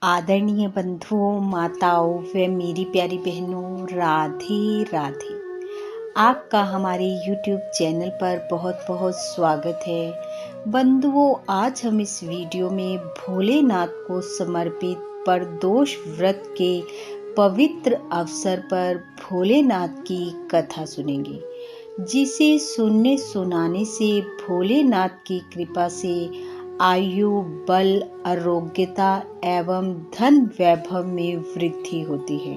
आदरणीय बंधुओं, माताओं व मेरी प्यारी बहनों, राधे राधे। आपका हमारे YouTube चैनल पर बहुत बहुत स्वागत है। बंधुओं, आज हम इस वीडियो में भोलेनाथ को समर्पित प्रदोष व्रत के पवित्र अवसर पर भोलेनाथ की कथा सुनेंगे, जिसे सुनने सुनाने से भोलेनाथ की कृपा से आयु, बल, आरोग्यता एवं धन वैभव में वृद्धि होती है।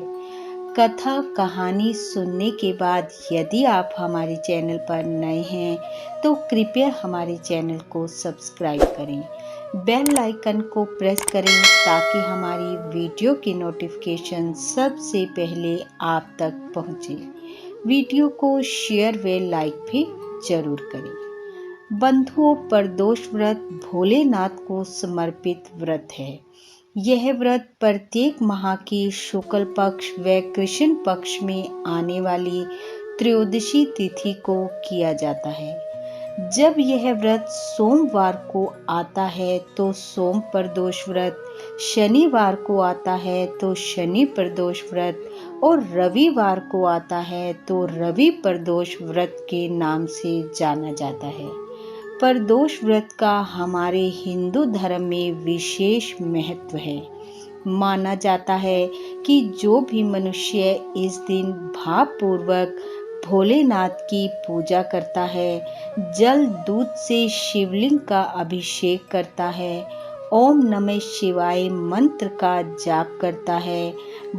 कथा कहानी सुनने के बाद यदि आप हमारे चैनल पर नए हैं तो कृपया हमारे चैनल को सब्सक्राइब करें, बेल आइकन को प्रेस करें ताकि हमारी वीडियो की नोटिफिकेशन सबसे पहले आप तक पहुंचे। वीडियो को शेयर व लाइक भी जरूर करें। बंधुओं, प्रदोष व्रत भोलेनाथ को समर्पित व्रत है। यह व्रत प्रत्येक माह की शुक्ल पक्ष व कृष्ण पक्ष में आने वाली त्रयोदशी तिथि को किया जाता है। जब यह व्रत सोमवार को आता है तो सोम प्रदोष व्रत, शनिवार को आता है तो शनि प्रदोष व्रत और रविवार को आता है तो रवि प्रदोष व्रत के नाम से जाना जाता है। प्रदोष व्रत का हमारे हिंदू धर्म में विशेष महत्व है। माना जाता है कि जो भी मनुष्य इस दिन भावपूर्वक भोलेनाथ की पूजा करता है, जल दूध से शिवलिंग का अभिषेक करता है, ओम नमः शिवाय मंत्र का जाप करता है,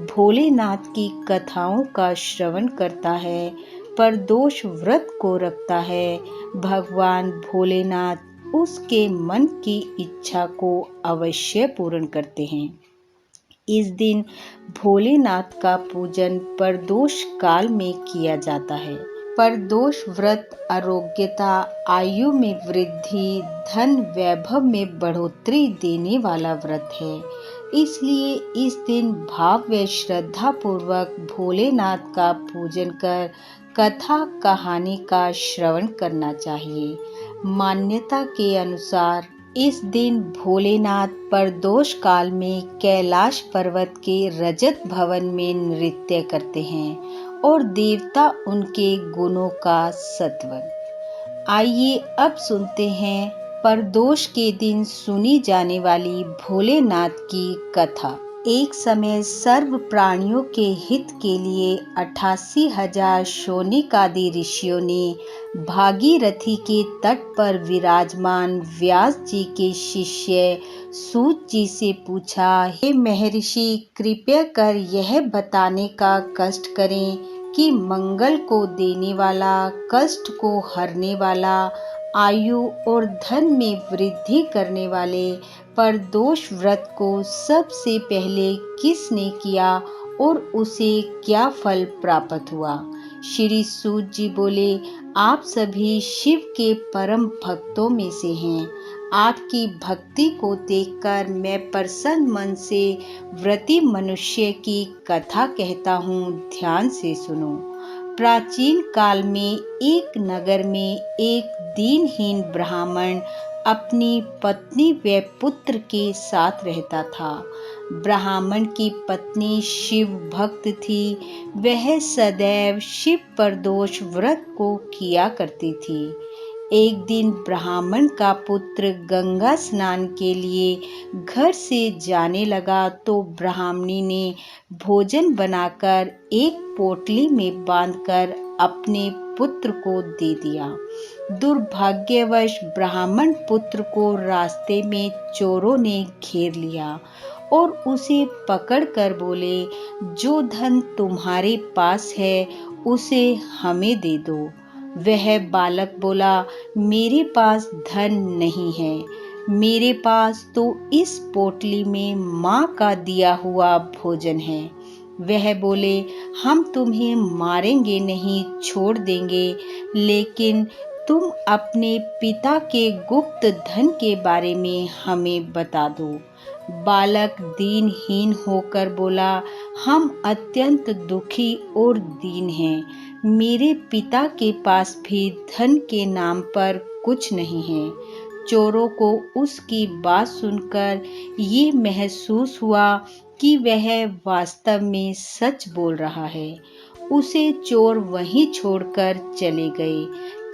भोलेनाथ की कथाओं का श्रवण करता है, प्रदोष व्रत को रखता है, भगवान भोलेनाथ उसके मन की इच्छा को अवश्य पूर्ण करते हैं। इस दिन भोलेनाथ का पूजन प्रदोष काल में किया जाता है। प्रदोष व्रत आरोग्यता, आयु में वृद्धि, धन वैभव में बढ़ोतरी देने वाला व्रत है। इसलिए इस दिन भाव व श्रद्धा पूर्वक भोलेनाथ का पूजन कर कथा कहानी का श्रवण करना चाहिए। मान्यता के अनुसार इस दिन भोलेनाथ प्रदोष काल में कैलाश पर्वत के रजत भवन में नृत्य करते हैं और देवता उनके गुणों का सत्वन। आइए अब सुनते हैं प्रदोष के दिन सुनी जाने वाली भोलेनाथ की कथा। एक समय सर्व प्राणियों के हित के लिए 88,000 शौनकादि ऋषियों ने भागीरथी के तट पर विराजमान व्यास जी के शिष्य सूत जी से पूछा, हे महर्षि, कृपया कर यह बताने का कष्ट करें कि मंगल को देने वाला, कष्ट को हरने वाला, आयु और धन में वृद्धि करने वाले प्रदोष व्रत को सबसे पहले किसने किया और उसे क्या फल प्राप्त हुआ। श्री सूत जी बोले, आप सभी शिव के परम भक्तों में से हैं। आपकी भक्ति को देखकर मैं प्रसन्न मन से व्रती मनुष्य की कथा कहता हूँ, ध्यान से सुनो। प्राचीन काल में एक नगर में एक दीनहीन ब्राह्मण अपनी पत्नी व पुत्र के साथ रहता था। ब्राह्मण की पत्नी शिव भक्त थी। वह सदैव शिव प्रदोष व्रत को किया करती थी। एक दिन ब्राह्मण का पुत्र गंगा स्नान के लिए घर से जाने लगा तो ब्राह्मणी ने भोजन बनाकर एक पोटली में बांधकर अपने पुत्र को दे दिया। दुर्भाग्यवश ब्राह्मण पुत्र को रास्ते में चोरों ने घेर लिया और उसे पकड़कर बोले, जो धन तुम्हारे पास है उसे हमें दे दो। वह बालक बोला, मेरे पास धन नहीं है, मेरे पास तो इस पोटली में माँ का दिया हुआ भोजन है। वह बोले, हम तुम्हें मारेंगे नहीं, छोड़ देंगे, लेकिन तुम अपने पिता के गुप्त धन के बारे में हमें बता दो। बालक दीनहीन होकर बोला, हम अत्यंत दुखी और दीन हैं। मेरे पिता के पास भी धन के नाम पर कुछ नहीं है। चोरों को उसकी बात सुनकर ये महसूस हुआ कि वह वास्तव में सच बोल रहा है। उसे चोर वहीं छोड़कर चले गए।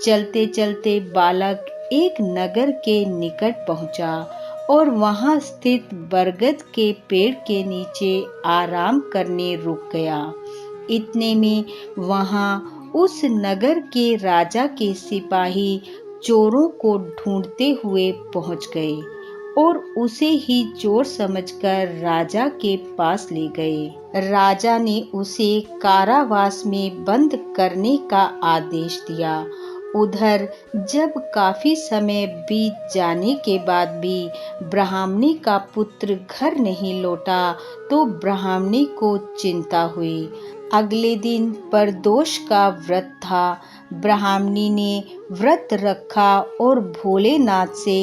चलते चलते बालक एक नगर के निकट पहुंचा और वहां स्थित बरगद के पेड़ के नीचे आराम करने रुक गया। इतने में वहां उस नगर के राजा के सिपाही चोरों को ढूंढते हुए पहुंच गए और उसे ही चोर समझकर राजा के पास ले गए। राजा ने उसे कारावास में बंद करने का आदेश दिया। उधर जब काफी समय बीत जाने के बाद भी ब्राह्मणी का पुत्र घर नहीं लौटा तो ब्राह्मणी को चिंता हुई। अगले दिन प्रदोष का व्रत था। ब्राह्मणी ने व्रत रखा और भोलेनाथ से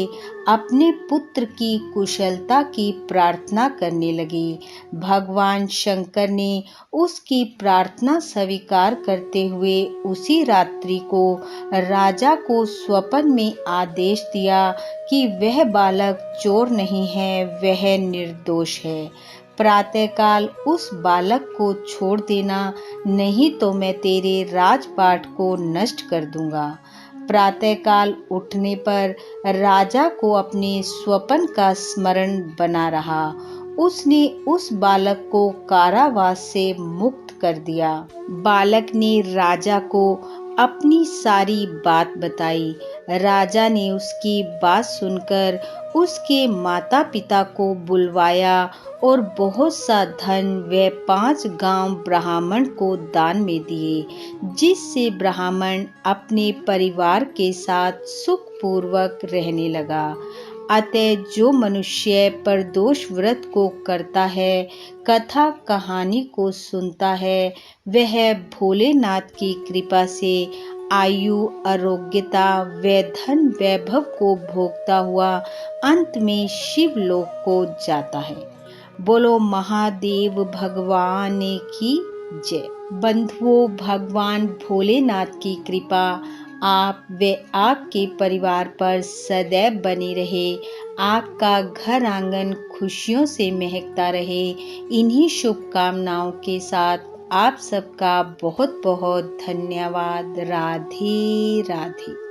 अपने पुत्र की कुशलता की प्रार्थना करने लगी। भगवान शंकर ने उसकी प्रार्थना स्वीकार करते हुए उसी रात्रि को राजा को स्वप्न में आदेश दिया कि वह बालक चोर नहीं है, वह निर्दोष है। प्रातःकाल उस बालक को छोड़ देना, नहीं तो मैं तेरे राजपाट को नष्ट कर दूंगा। प्रातःकाल उठने पर राजा को अपने स्वप्न का स्मरण बना रहा। उसने उस बालक को कारावास से मुक्त कर दिया। बालक ने राजा को अपनी सारी बात बताई। राजा ने उसकी बात सुनकर उसके माता पिता को बुलवाया और बहुत सा धन व 5 गांव ब्राह्मण को दान में दिए, जिससे ब्राह्मण अपने परिवार के साथ सुखपूर्वक रहने लगा। अतः जो मनुष्य प्रदोष व्रत को करता है, कथा कहानी को सुनता है, वह भोलेनाथ की कृपा से आयु, आरोग्यता व धन वैभव को भोगता हुआ अंत में शिवलोक को जाता है। बोलो महादेव भगवान की जय। बंधुओं, भगवान भोलेनाथ की कृपा आप व आपके परिवार पर सदैव बनी रहे। आपका घर आंगन खुशियों से महकता रहे। इन्हीं शुभकामनाओं के साथ आप सबका बहुत बहुत धन्यवाद। राधे राधे।